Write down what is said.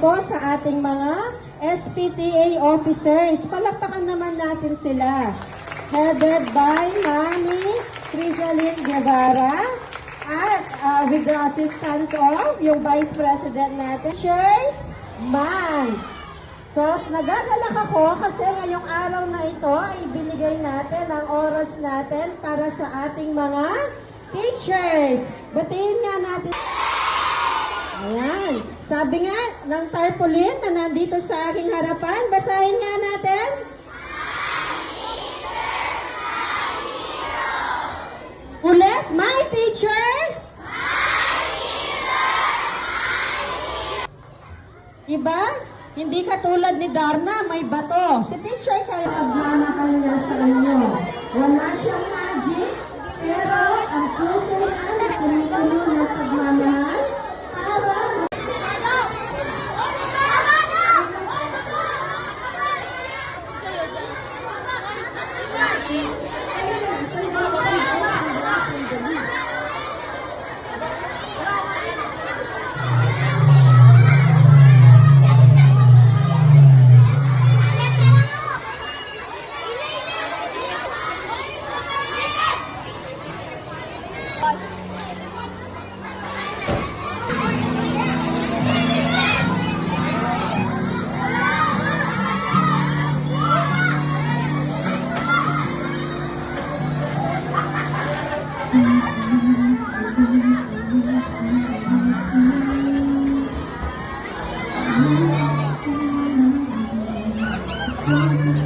po sa ating mga SPTA officers. Palakpakan naman natin sila. Headed by Mami Crisaline Guevara at with the assistance of yung Vice President natin, Cheers Man. So, nagagalak ako kasi ngayong araw na ito ay binigay natin ang oras natin para sa ating mga teachers. Batiin nga natin. Ayan. Sabi nga ng tarpaulin na nandito sa aking harapan, basahin nga natin. Ulit, my teacher. Diba? Hindi katulad ni Darna, may bato. Si teacher kaya pagmamahal niya sa inyo. Wala siyang magic, pero ang puso niya na puno ng pagmamahal para